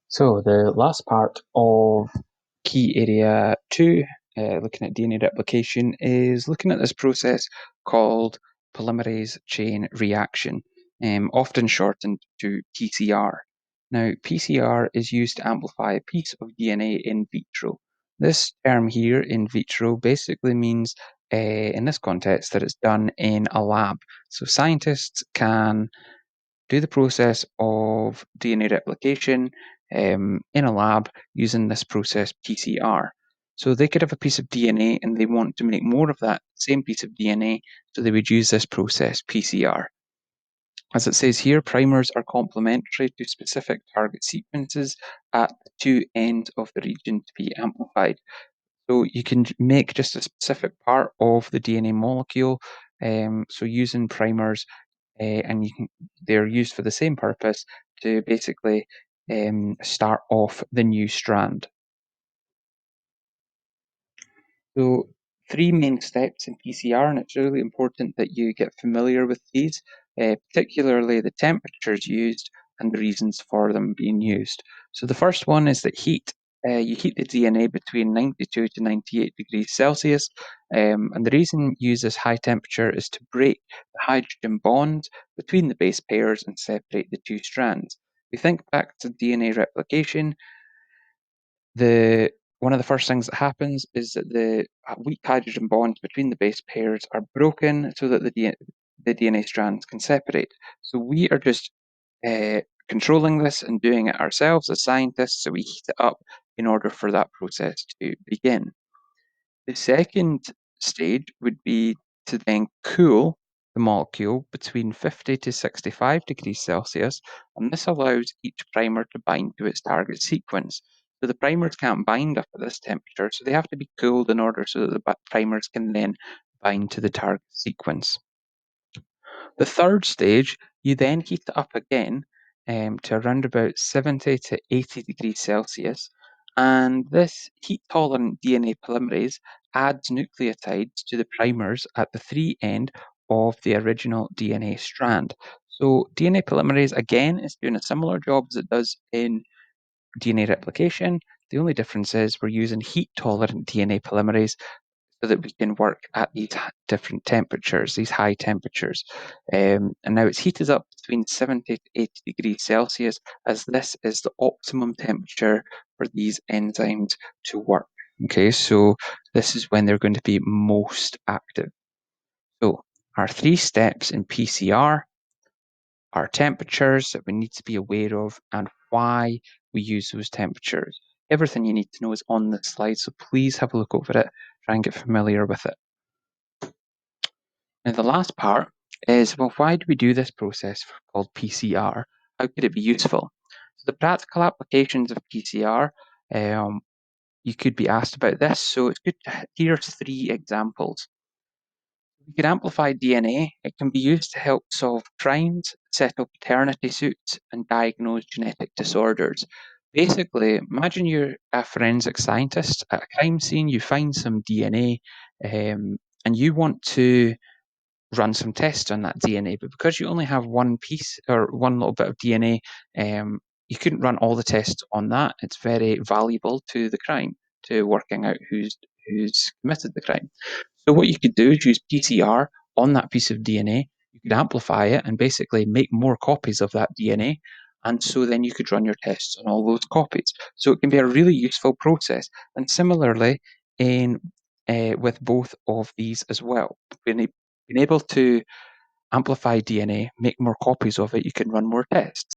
So the last part of key area 2, looking at DNA replication, is looking at this process called polymerase chain reaction, often shortened to PCR. Now, PCR is used to amplify a piece of DNA in vitro. This term here, in vitro, basically means, in this context, that it's done in a lab. So scientists can do the process of DNA replication in a lab using this process PCR. So they could have a piece of DNA and they want to make more of that same piece of DNA, so they would use this process PCR. As it says here, primers are complementary to specific target sequences at the two ends of the region to be amplified. So you can make just a specific part of the DNA molecule. So using primers, and they're used for the same purpose to basically start off the new strand. So three main steps in PCR, and it's really important that you get familiar with these, particularly the temperatures used and the reasons for them being used. So the first one is that heat. You heat the DNA between 92 to 98 degrees Celsius, and the reason you use this high temperature is to break the hydrogen bonds between the base pairs and separate the two strands. We think back to DNA replication. One of the first things that happens is that the weak hydrogen bonds between the base pairs are broken so that the DNA strands can separate. So we are just controlling this and doing it ourselves as scientists, so we heat it up in order for that process to begin. The second stage would be to then cool the molecule between 50 to 65 degrees Celsius, and this allows each primer to bind to its target sequence. So the primers can't bind up at this temperature, so they have to be cooled in order so that the primers can then bind to the target sequence. The third stage, you then heat it up again to around about 70 to 80 degrees Celsius, and this heat-tolerant DNA polymerase adds nucleotides to the primers at the free end of the original DNA strand. So DNA polymerase, again, is doing a similar job as it does in DNA replication. The only difference is we're using heat-tolerant DNA polymerase so that we can work at these different temperatures, these high temperatures. And now it's heated up between 70 to 80 degrees Celsius, as this is the optimum temperature for these enzymes to work. Okay, so this is when they're going to be most active. So our three steps in PCR, our temperatures that we need to be aware of, and why we use those temperatures. Everything you need to know is on this slide, so please have a look over it, try and get familiar with it. Now, the last part is, well, why do we do this process called PCR? How could it be useful? So the practical applications of PCR, you could be asked about this. So it's good to here's three examples. We can amplify DNA. It can be used to help solve crimes, settle paternity suits, and diagnose genetic disorders. Basically, imagine you're a forensic scientist at a crime scene, you find some DNA, and you want to run some tests on that DNA, but because you only have one piece or one little bit of DNA, you couldn't run all the tests on that. It's very valuable to the crime, to working out who's committed the crime. So what you could do is use PCR on that piece of DNA. You could amplify it and basically make more copies of that DNA. And so then you could run your tests on all those copies. So it can be a really useful process. And similarly, in with both of these as well, being able to amplify DNA, make more copies of it, you can run more tests.